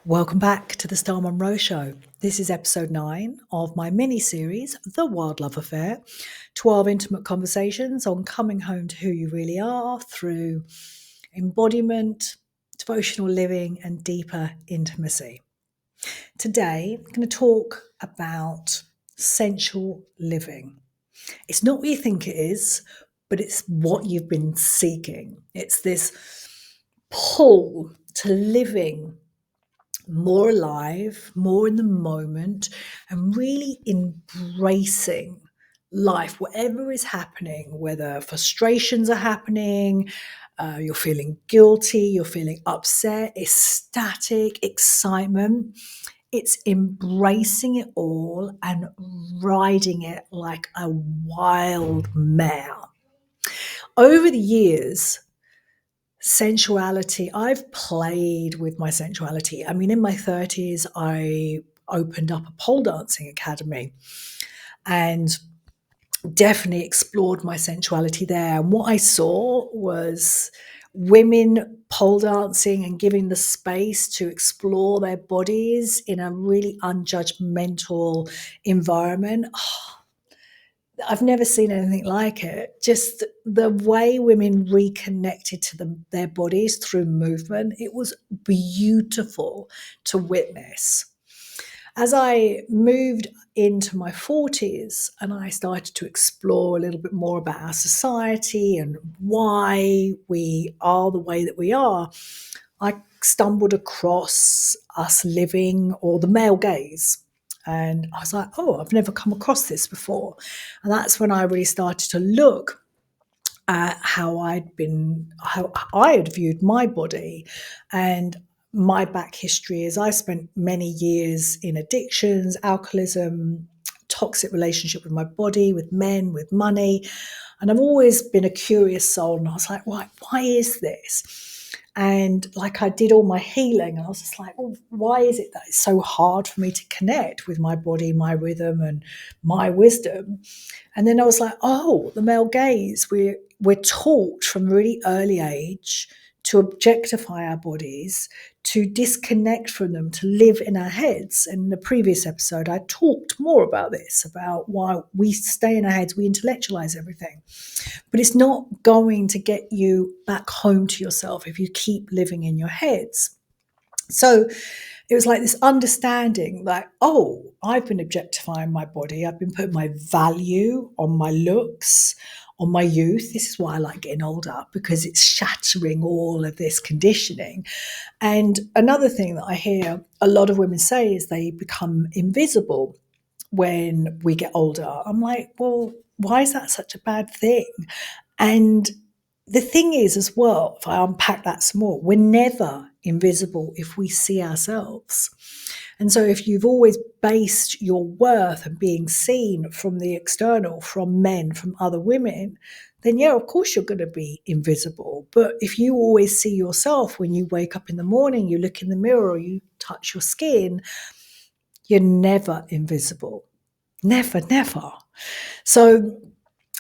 Welcome back to the Star Monroe Show. This is episode 9 of my mini series, The Wild Love Affair 12 intimate conversations on coming home to who you really are through embodiment, devotional living, and deeper intimacy. Today, I'm going to talk about sensual living. It's not what you think it is, but it's what you've been seeking. It's this pull to living more alive, more in the moment, and really embracing life, whatever is happening, whether frustrations are happening, you're feeling guilty, you're feeling upset, ecstatic, excitement. It's embracing it all and riding it like a wild mare. Over the years, sensuality, I've played with my sensuality. I mean, in my 30s, I opened up a pole dancing academy and definitely explored my sensuality there. And what I saw was women pole dancing and giving the space to explore their bodies in a really unjudgmental environment. I've never seen anything like it. Just the way women reconnected to their bodies through movement, it was beautiful to witness. As I moved into my 40s and I started to explore a little bit more about our society and why we are the way that we are, I stumbled across us living, or the male gaze. And I was like, oh, I've never come across this before. And that's when I really started to look at how I had viewed my body. And my back history is I spent many years in addictions, alcoholism, toxic relationship with my body, with men, with money. And I've always been a curious soul. And I was like, why is this? And like I did all my healing, and I was just like, well, why is it that it's so hard for me to connect with my body, my rhythm, and my wisdom? And then I was like, oh, the male gaze. We're taught from a really early age to objectify our bodies, to disconnect from them, to live in our heads. And in the previous episode, I talked more about this, about why we stay in our heads, we intellectualize everything. But it's not going to get you back home to yourself if you keep living in your heads. So it was like this understanding that, oh, I've been objectifying my body. I've been putting my value on my looks, on my youth. This is why I like getting older, because it's shattering all of this conditioning. And another thing that I hear a lot of women say is they become invisible when we get older. I'm like, well, why is that such a bad thing? And the thing is, as well, if I unpack that some more, we're never invisible if we see ourselves. And so if you've always based your worth and being seen from the external, from men, from other women, then yeah, of course you're going to be invisible. But if you always see yourself when you wake up in the morning, you look in the mirror, or you touch your skin, you're never invisible. Never, never. So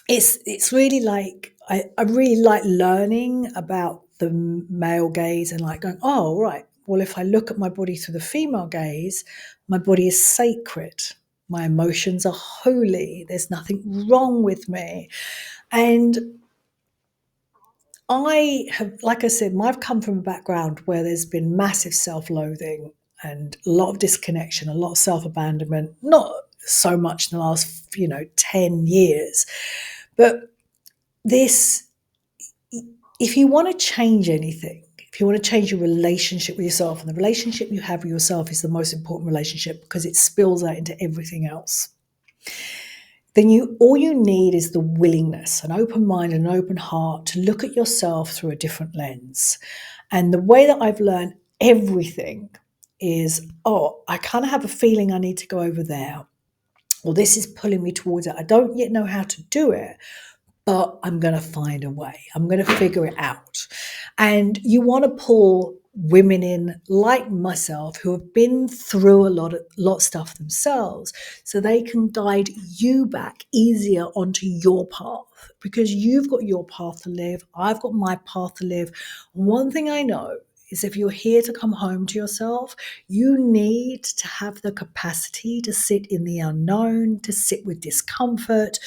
it's really like, I really like learning about the male gaze and like going, oh, right, well, if I look at my body through the female gaze, my body is sacred. My emotions are holy. There's nothing wrong with me. And I have, like I said, I've come from a background where there's been massive self-loathing and a lot of disconnection, a lot of self-abandonment, not so much in the last, 10 years. But this, if you want to change anything, if you want to change your relationship with yourself, and the relationship you have with yourself is the most important relationship because it spills out into everything else, then all you need is the willingness, an open mind, and an open heart to look at yourself through a different lens. And the way that I've learned everything is, oh, I kind of have a feeling I need to go over there. Well, this is pulling me towards it. I don't yet know how to do it, but I'm going to find a way. I'm going to figure it out. And you want to pull women in like myself who have been through a lot of stuff themselves, so they can guide you back easier onto your path, because you've got your path to live. I've got my path to live. One thing I know is if you're here to come home to yourself, you need to have the capacity to sit in the unknown, to sit with discomfort,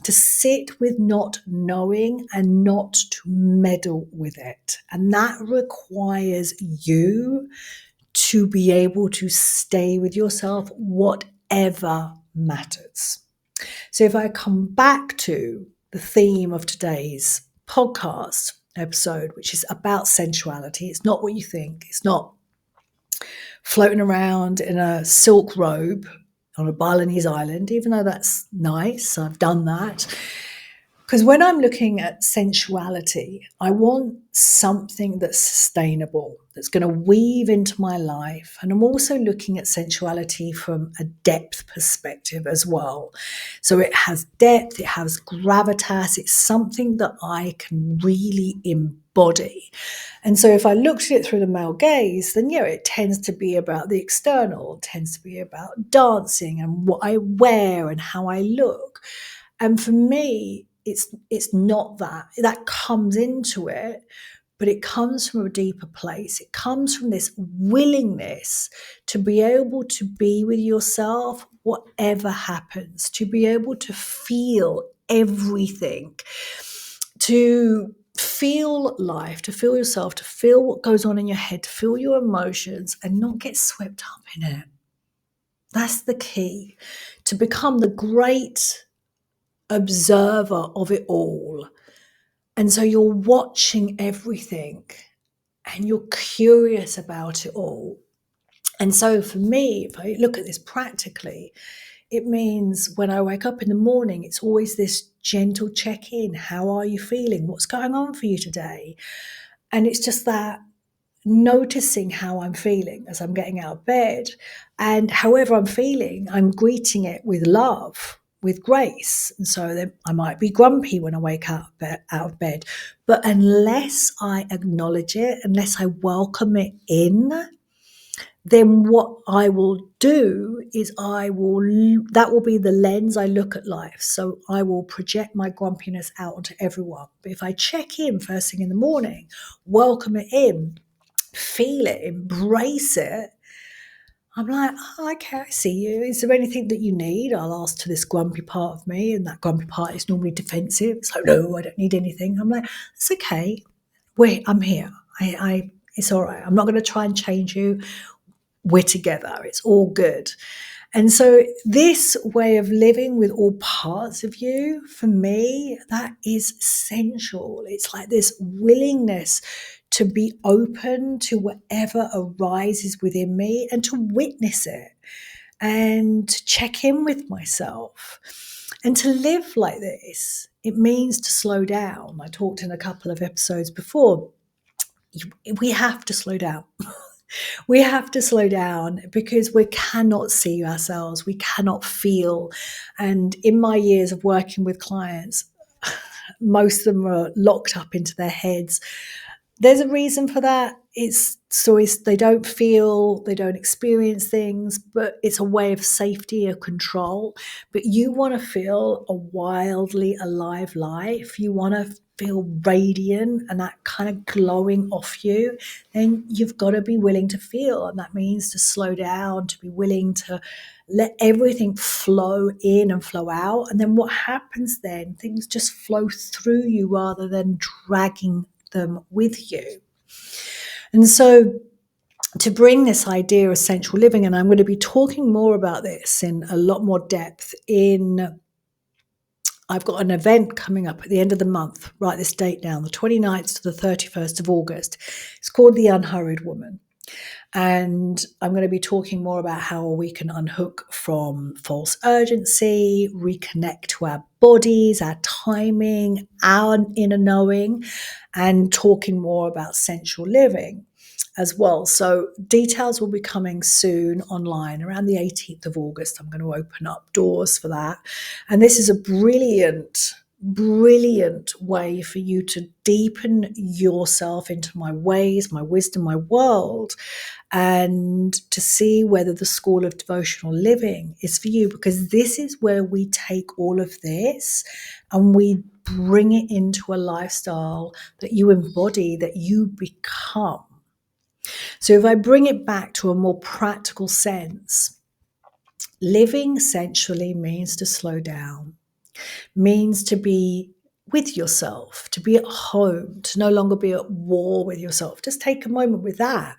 to sit with not knowing and not to meddle with it. And that requires you to be able to stay with yourself, whatever matters. So if I come back to the theme of today's podcast episode, which is about sensuality, it's not what you think. It's not floating around in a silk robe on a Balinese island, even though that's nice. I've done that. Because when I'm looking at sensuality, I want something that's sustainable, that's going to weave into my life. And I'm also looking at sensuality from a depth perspective as well. So it has depth, it has gravitas, it's something that I can really embody. And so if I looked at it through the male gaze, then it tends to be about the external, it tends to be about dancing and what I wear and how I look. And for me, it's not that comes into it, but it comes from a deeper place. It comes from this willingness to be able to be with yourself, whatever happens, to be able to feel everything, to feel life, to feel yourself, to feel what goes on in your head, to feel your emotions and not get swept up in it. That's the key, to become the great observer of it all. And so you're watching everything and you're curious about it all. And so for me, if I look at this practically, it means when I wake up in the morning, it's always this gentle check-in. How are you feeling? What's going on for you today? And it's just that noticing how I'm feeling as I'm getting out of bed. And however I'm feeling, I'm greeting it with love, with grace. And so then I might be grumpy when I wake up out of bed. But unless I acknowledge it, unless I welcome it in, then what I will do is that will be the lens I look at life. So I will project my grumpiness out onto everyone. But if I check in first thing in the morning, welcome it in, feel it, embrace it, I'm like, oh, okay, I see you. Is there anything that you need? I'll ask to this grumpy part of me, and that grumpy part is normally defensive. It's like, no, I don't need anything. I'm like, it's okay. Wait, I'm here. It's all right. I'm not going to try and change you. We're together. It's all good. And so this way of living with all parts of you, for me, that is essential. It's like this willingness to be open to whatever arises within me and to witness it and to check in with myself. And to live like this, it means to slow down. I talked in a couple of episodes before. We have to slow down. We have to slow down because we cannot see ourselves. We cannot feel. And in my years of working with clients, most of them are locked up into their heads. There's a reason for that. They don't feel, they don't experience things, but it's a way of safety or control. But you want to feel a wildly alive life. You want to feel radiant and that kind of glowing off you, then you've got to be willing to feel. And that means to slow down, to be willing to let everything flow in and flow out. And then what happens then? Things just flow through you rather than dragging them with you. And so to bring this idea of sensual living, and I'm going to be talking more about this in a lot more depth I've got an event coming up at the end of the month. Write this date down, the 29th to the 31st of August. It's called The Unhurried Woman. And I'm going to be talking more about how we can unhook from false urgency, reconnect to our bodies, our timing, our inner knowing, and talking more about sensual living as well. So details will be coming soon online around the 18th of August. I'm going to open up doors for that. And this is a brilliant way for you to deepen yourself into my ways, my wisdom, my world, and to see whether the School of Devotional Living is for you, because this is where we take all of this and we bring it into a lifestyle that you embody, that you become. So if I bring it back to a more practical sense, living sensually means to slow down, means to be with yourself, to be at home, to no longer be at war with yourself. Just take a moment with that.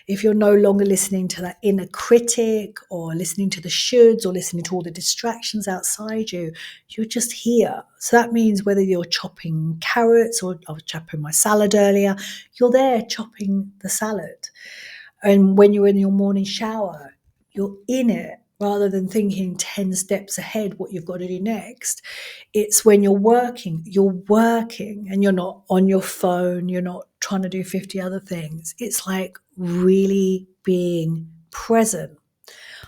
If you're no longer listening to that inner critic or listening to the shoulds or listening to all the distractions outside you, you're just here. So that means whether you're chopping carrots, or I was chopping my salad earlier, you're there chopping the salad. And when you're in your morning shower, you're in it rather than thinking 10 steps ahead what you've got to do next. It's when you're working and you're not on your phone, you're not trying to do 50 other things. It's like really being present.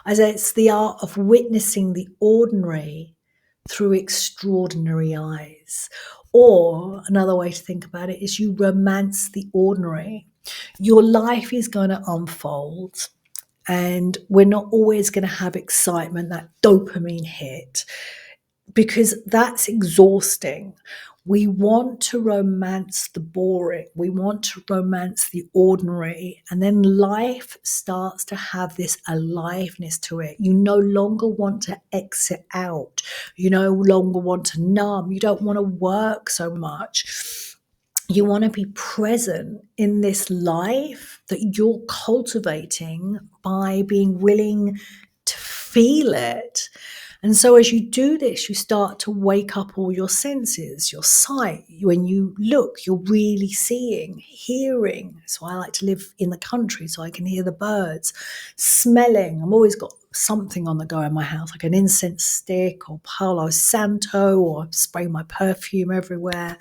I say it's the art of witnessing the ordinary through extraordinary eyes. Or another way to think about it is you romance the ordinary. Your life is going to unfold, and we're not always going to have excitement, that dopamine hit, because that's exhausting. We want to romance the boring. We want to romance the ordinary. And then life starts to have this aliveness to it. You no longer want to exit out. You no longer want to numb. You don't want to work so much. You want to be present in this life that you're cultivating by being willing to feel it. And so as you do this, you start to wake up all your senses, your sight. When you look, you're really seeing, hearing. So I like to live in the country so I can hear the birds. Smelling. I've always got something on the go in my house, like an incense stick or Palo Santo, or spray my perfume everywhere.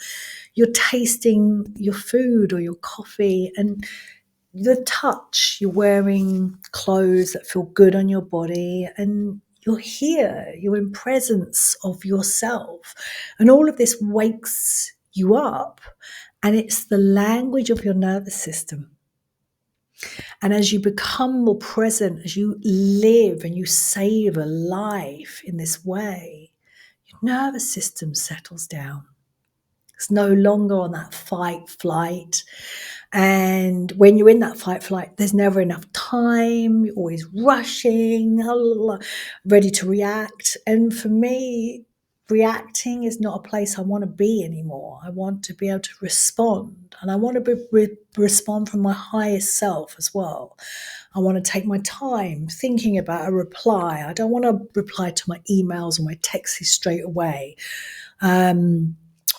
You're tasting your food or your coffee, and the touch. You're wearing clothes that feel good on your body, and you're here, you're in presence of yourself. And all of this wakes you up, and it's the language of your nervous system. And as you become more present, as you live and you savor life in this way, your nervous system settles down. It's no longer on that fight, flight. And when you're in that fight, flight, there's never enough time. You're always rushing, ready to react. And for me, reacting is not a place I want to be anymore. I want to be able to respond. And I want to respond from my highest self as well. I want to take my time thinking about a reply. I don't want to reply to my emails or my texts straight away.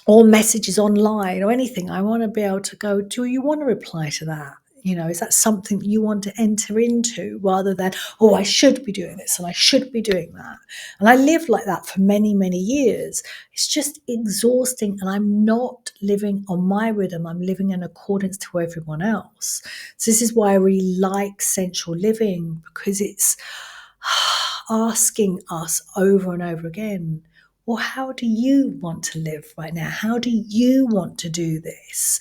Or messages online or anything. I want to be able to go, do you want to reply to that? Is that something you want to enter into, rather than, oh, I should be doing this and I should be doing that. And I lived like that for many, many years. It's just exhausting, and I'm not living on my rhythm. I'm living in accordance to everyone else. So this is why I really like sensual living, because it's asking us over and over again, well, how do you want to live right now? How do you want to do this?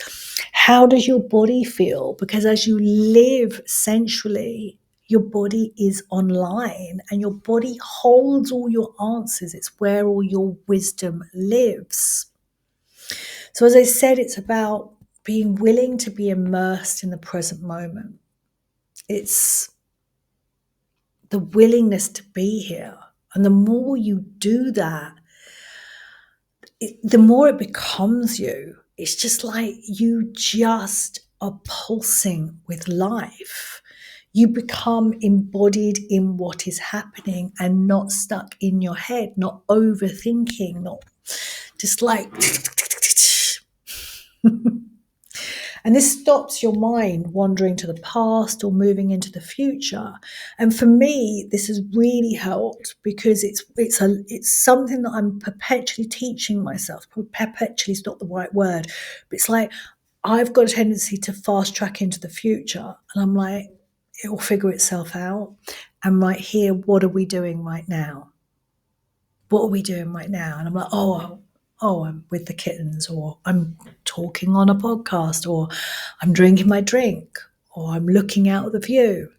How does your body feel? Because as you live sensually, your body is online, and your body holds all your answers. It's where all your wisdom lives. So as I said, it's about being willing to be immersed in the present moment. It's the willingness to be here. And the more you do that, the more it becomes you. It's just like you just are pulsing with life. You become embodied in what is happening and not stuck in your head, not overthinking, not just like and this stops your mind wandering to the past or moving into the future. And for me, this has really helped, because it's something that I'm perpetually teaching myself. Perpetually is not the right word, but it's like I've got a tendency to fast track into the future, and I'm like, it will figure itself out. And right here, what are we doing right now? What are we doing right now? And I'm like, I'm with the kittens, or I'm talking on a podcast, or I'm drinking my drink, or I'm looking out the view.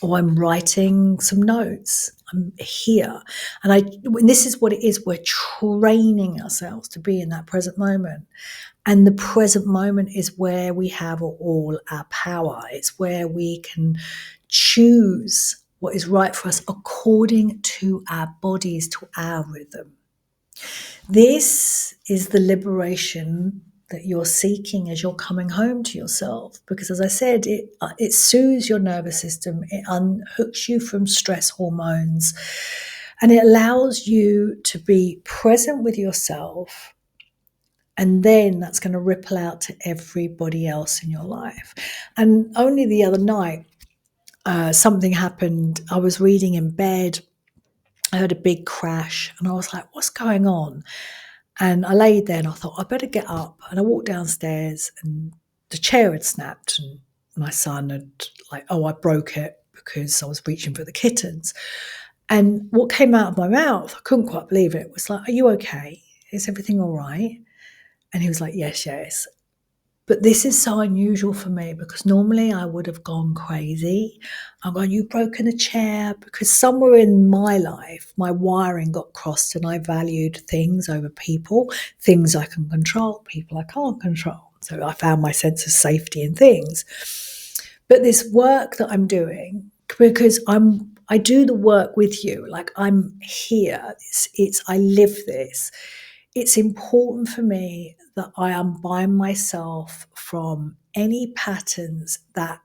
or I'm writing some notes. I'm here. And this is what it is. We're training ourselves to be in that present moment. And the present moment is where we have all our power. It's where we can choose what is right for us according to our bodies, to our rhythm. This is the liberation that you're seeking as you're coming home to yourself. Because as I said, it soothes your nervous system, it unhooks you from stress hormones, and it allows you to be present with yourself. And then that's going to ripple out to everybody else in your life. And only the other night, something happened. I was reading in bed. I heard a big crash, and I was like, what's going on? And I laid there and I thought, I better get up. And I walked downstairs and the chair had snapped, and my son had I broke it because I was reaching for the kittens. And what came out of my mouth, I couldn't quite believe it, was like, are you okay? Is everything all right? And he was like, yes, yes. But this is so unusual for me because normally I would have gone crazy. I'm going, you've broken a chair, because somewhere in my life, my wiring got crossed and I valued things over people, things I can control, people I can't control. So I found my sense of safety in things. But this work that I'm doing, because I do the work with you, like I'm here, I live this. It's important for me that I unbind myself from any patterns that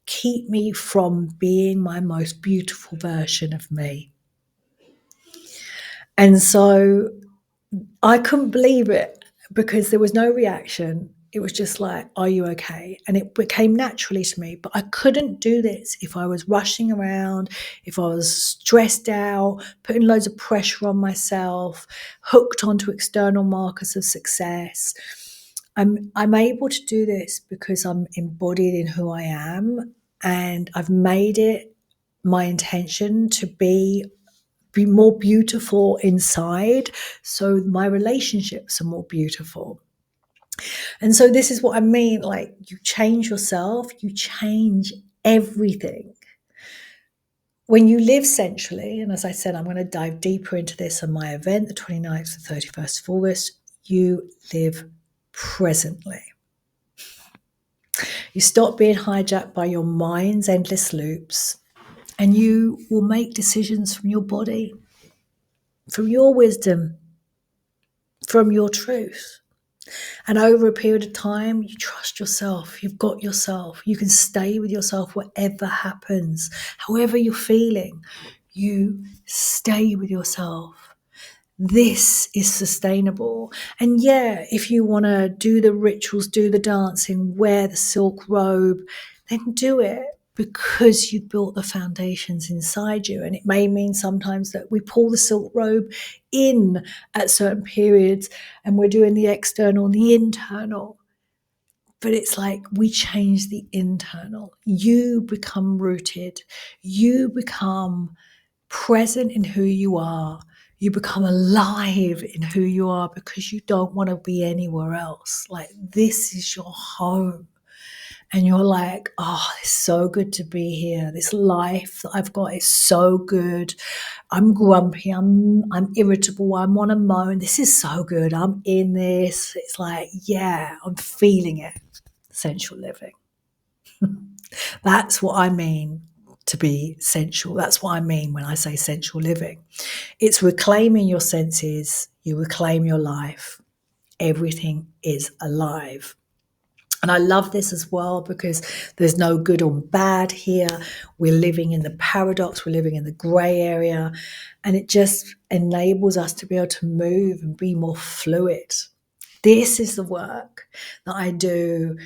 keep me from being my most beautiful version of me. And so I couldn't believe it because there was no reaction. It was just like, are you okay? And it became naturally to me. But I couldn't do this if I was rushing around, if I was stressed out, putting loads of pressure on myself, hooked onto external markers of success. I'm able to do this because I'm embodied in who I am, and I've made it my intention to be more beautiful inside, so my relationships are more beautiful. And so this is what I mean, like, you change yourself, you change everything. When you live sensually, and as I said, I'm going to dive deeper into this on my event, the 29th to 31st of August, you live presently. You stop being hijacked by your mind's endless loops, and you will make decisions from your body, from your wisdom, from your truth. And over a period of time, you trust yourself. You've got yourself. You can stay with yourself whatever happens. However you're feeling, you stay with yourself. This is sustainable. And yeah, if you want to do the rituals, do the dancing, wear the silk robe, then do it, because you've built the foundations inside you. And it may mean sometimes that we pull the silk robe in at certain periods and we're doing the external and the internal. But it's like we change the internal. You become rooted. You become present in who you are. You become alive in who you are because you don't want to be anywhere else. Like, this is your home. And you're like, oh, it's so good to be here. This life that I've got is so good. I'm grumpy. I'm irritable. I want to moan. This is so good. I'm in this. It's like, yeah, I'm feeling it. Sensual living. That's what I mean to be sensual. That's what I mean when I say sensual living. It's reclaiming your senses. You reclaim your life. Everything is alive. And I love this as well because there's no good or bad here. We're living in the paradox. We're living in the grey area. And it just enables us to be able to move and be more fluid. This is the work that I do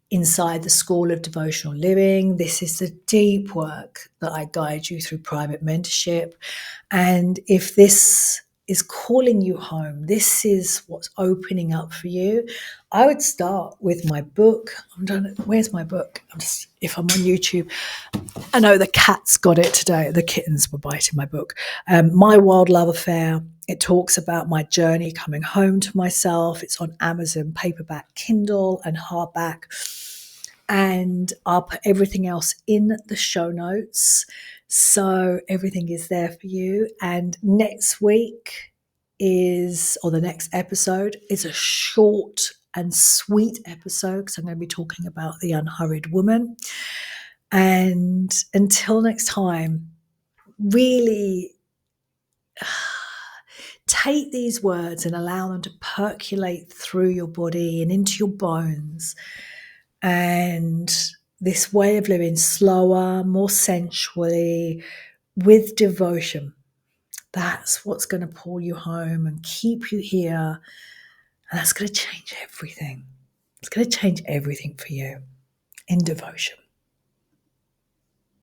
inside the School of Devotional Living. This is the deep work that I guide you through private mentorship. And if this is calling you home, this is what's opening up for you, I would start with my book. Where's my book? If I'm on YouTube, I know the cats got it today. The kittens were biting my book. My Wild Love Affair. It talks about my journey coming home to myself. It's on Amazon, paperback, Kindle, and hardback. And I'll put everything else in the show notes. So everything is there for you. And next week or the next episode is a short and sweet episode because I'm going to be talking about the unhurried woman. And until next time, really take these words and allow them to percolate through your body and into your bones. And this way of living slower, more sensually, with devotion, that's what's going to pull you home and keep you here. And that's going to change everything. It's going to change everything for you in devotion.